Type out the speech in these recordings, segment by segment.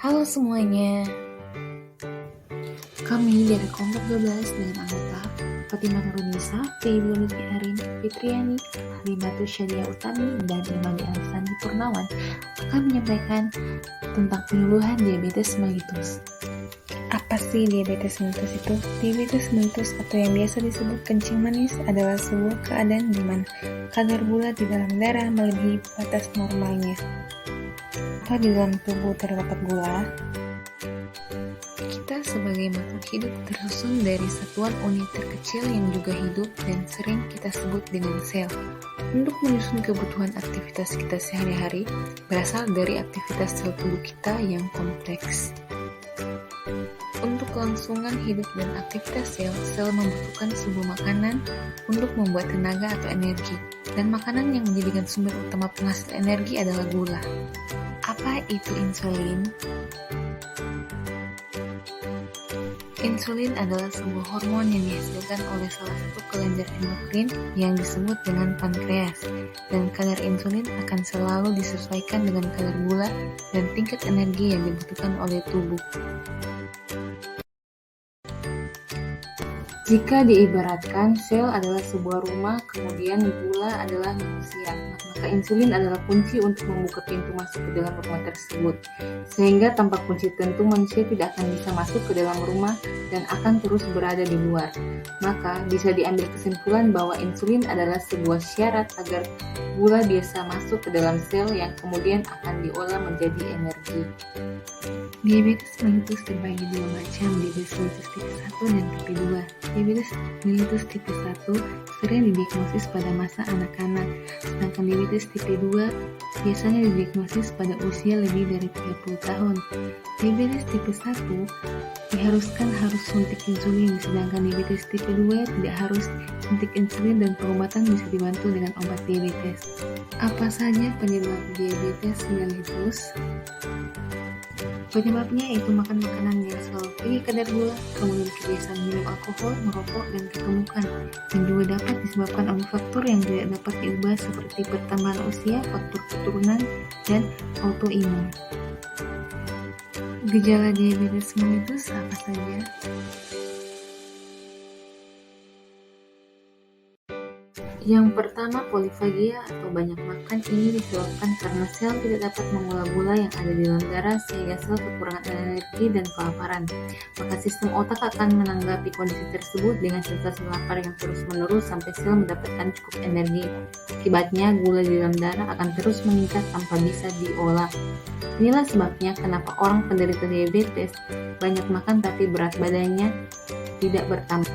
Halo semuanya, kami dari kelompok 12 dengan anggota Fatimah Nurunisa, Dewi Lutfi Arin, Fitriani, Halimatu Syadia Utami, dan Imadi Alexandri Purnawan akan menyampaikan tentang penyuluhan diabetes mellitus. Apa sih diabetes mellitus itu? Diabetes mellitus atau yang biasa disebut kencing manis adalah sebuah keadaan di mana kadar gula di dalam darah melebihi batas normalnya. Apa di dalam tubuh terdapat gula? Kita sebagai makhluk hidup tersusun dari satuan unit terkecil yang juga hidup dan sering kita sebut dengan sel. Untuk menyusun kebutuhan aktivitas kita sehari-hari berasal dari aktivitas sel tubuh kita yang kompleks. Untuk kelangsungan hidup dan aktivitas sel membutuhkan sebuah makanan untuk membuat tenaga atau energi, dan makanan yang menjadikan sumber utama penghasil energi adalah gula. Apa itu insulin? Insulin adalah sebuah hormon yang dihasilkan oleh salah satu kelenjar endokrin yang disebut dengan pankreas, dan kadar insulin akan selalu disesuaikan dengan kadar gula dan tingkat energi yang dibutuhkan oleh tubuh. Jika diibaratkan, sel adalah sebuah rumah, kemudian gula adalah manusia, maka insulin adalah kunci untuk membuka pintu masuk ke dalam rumah tersebut. Sehingga tanpa kunci tentu manusia tidak akan bisa masuk ke dalam rumah dan akan terus berada di luar. Maka bisa diambil kesimpulan bahwa insulin adalah sebuah syarat agar gula biasa masuk ke dalam sel yang kemudian akan diolah menjadi energi. Diabetes mellitus terbagi dua macam, diabetes mellitus tipe 1 dan tipe 2. Diabetes mellitus tipe 1 sering didiagnosis pada masa anak-anak, sedangkan diabetes tipe 2 biasanya didiagnosis pada usia lebih dari 30 tahun. Diabetes tipe 1 diharuskan harus suntik insulin, sedangkan diabetes tipe 2 tidak harus suntik insulin dan pengobatan bisa dibantu dengan obat diabetes. Apa saja penyebab diabetes mellitus? Penyebabnya yaitu makan makanan yang selalu tinggi kadar gula, kemudian kebiasaan minum alkohol, merokok, dan kegemukan, yang juga dapat disebabkan oleh faktor yang tidak dapat diubah seperti pertambahan usia, faktor keturunan, dan autoimun. Gejala diabetes mellitus apa saja? Yang pertama, polifagia atau banyak makan. Ini disebabkan karena sel tidak dapat mengolah gula yang ada di dalam darah sehingga sel kekurangan energi dan kelaparan. Maka sistem otak akan menanggapi kondisi tersebut dengan sensasi lapar yang terus-menerus sampai sel mendapatkan cukup energi. Akibatnya, gula di dalam darah akan terus meningkat tanpa bisa diolah. Inilah sebabnya kenapa orang penderita diabetes banyak makan tapi berat badannya tidak bertambah.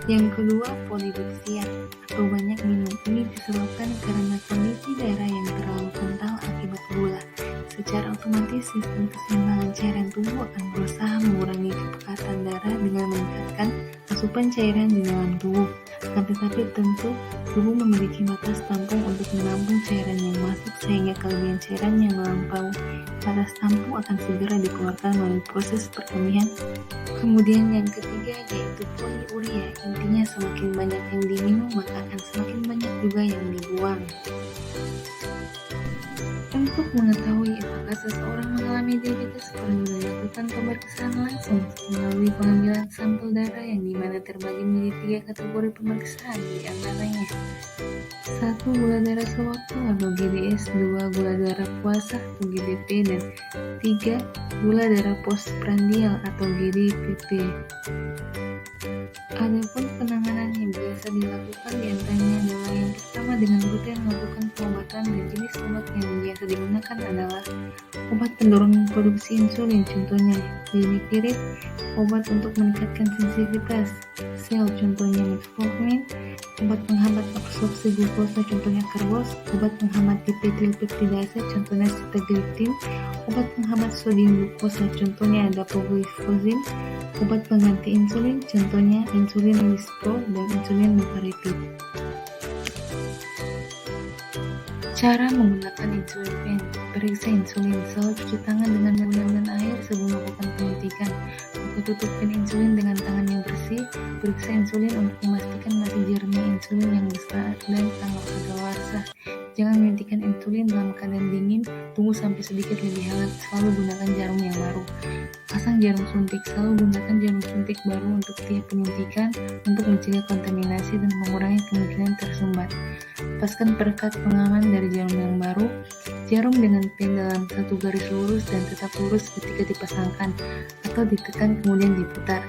Yang kedua, polidipsia atau banyak minum. Ini disebabkan karena kondisi darah yang terlalu kental akibat gula. Secara otomatis sistem keseimbangan cairan tubuh akan berusaha mengurangi kepekatan darah dengan meningkatkan asupan cairan di dalam tubuh. Akan tetapi tentu tubuh memiliki batas tampung untuk menampung cairan yang masuk sehingga kelebihan cairan yang melampaui batas tampung akan segera dikeluarkan melalui proses perkemihan. Kemudian yang ketiga yaitu poliuria. Intinya semakin banyak yang diminum maka akan semakin banyak juga yang dibuang. Untuk mengetahui apakah seseorang mengalami diabetes perlu dilakukan pemeriksaan langsung melalui pengambilan sampel darah yang dimana terbagi menjadi 3 kategori pemeriksaan, di antaranya 1. Gula darah sewaktu atau GDS, 2. Gula darah puasa atau GDP, dan 3. Gula darah postprandial atau GDPP. Adapun penanganan yang biasa dilakukan diantaranya adalah yang pertama dengan rutin melakukan pengobatan, dan jenis obat yang biasa digunakan adalah obat pendorong produksi insulin, contohnya limipiride, obat untuk meningkatkan sensitivitas sel, contohnya metformin, obat penghambat absorpsi glukosa, contohnya karbos, obat penghambat dimetilpeptidase, contohnya sitagliptin, obat penghambat sodium glukosa, contohnya dapagliflozin, obat pengganti insulin, contohnya insulin lispro dan insulin nulparipid. Cara menggunakan insulin pen. Periksa insulin. Selalu cuci tangan dengan menggunakan air sebelum melakukan penyuntikan. Buka tutup pen insulin dengan tangan yang bersih. Periksa insulin untuk memastikan masih jernih insulin yang besar dan tanpa kadaluarsa. Jangan menyuntikkan insulin dalam keadaan dingin. tunggu sampai sedikit lebih hangat. Selalu gunakan jarum yang baru. Pasang jarum suntik. Selalu gunakan jarum suntik baru untuk tiap penyuntikan untuk mencegah kontaminasi dan mengurangi kemungkinan tersumbat. Lepaskan perekat pengaman dari jarum yang baru. Jarum dengan pen dalam satu garis lurus dan tetap lurus ketika dipasangkan atau ditekan kemudian diputar.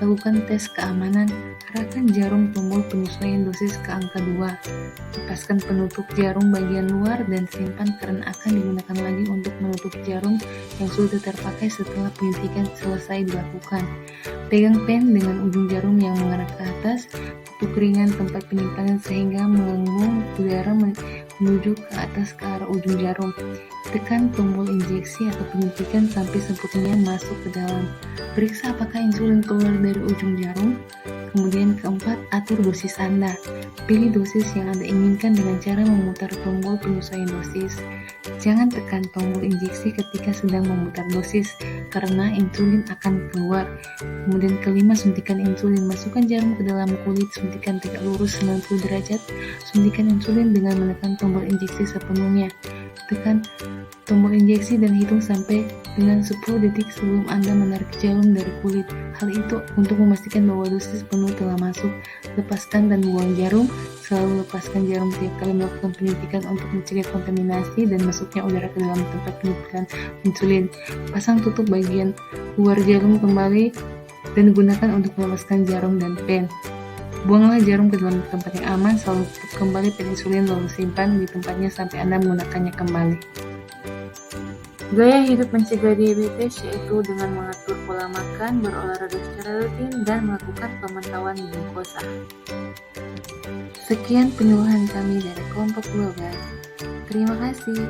Lakukan tes keamanan. Arahkan jarum tombol penyesuaian dosis ke angka 2. Lepaskan penutup jarum bagian luar dan simpan karena akan digunakan lagi untuk menutup jarum yang sudah terpakai setelah penyuntikan selesai dilakukan. Pegang pen dengan ujung jarum yang mengarah ke atas. Tutup ringan tempat penyimpanan sehingga mengembung udara menuju ke atas ke arah ujung jarum. Tekan tombol injeksi atau penyuntikan sampai sempurna masuk ke dalam. Periksa apakah insulin keluar dari ujung jarum. Kemudian keempat, atur dosis Anda. Pilih dosis yang Anda inginkan dengan cara memutar tombol penyesuaian dosis. Jangan tekan tombol injeksi ketika sedang memutar dosis karena insulin akan keluar. Kemudian kelima, suntikan insulin. Masukkan jarum ke dalam kulit, suntikan tegak lurus 90 derajat. Suntikan insulin dengan menekan tombol injeksi sepenuhnya. Tekan tombol injeksi dan hitung sampai dengan 10 detik sebelum Anda menarik jarum dari kulit. Hal itu untuk memastikan bahwa dosis penuh telah masuk. Lepaskan dan buang jarum. Selalu lepaskan jarum tiap kali melakukan penyuntikan untuk mencegah kontaminasi dan masuknya udara ke dalam tempat penyuntikan insulin. Pasang tutup bagian luar jarum kembali dan gunakan untuk melepaskan jarum dan pen. Buanglah jarum ke dalam tempat yang aman. Selalu tutup kembali pen insulin lalu simpan di tempatnya sampai Anda menggunakannya kembali. Gaya hidup mencegah diabetes yaitu dengan mengatur pola makan, berolahraga secara rutin, dan melakukan pemantauan glukosa. Sekian penyuluhan kami dari kelompok 12. Terima kasih.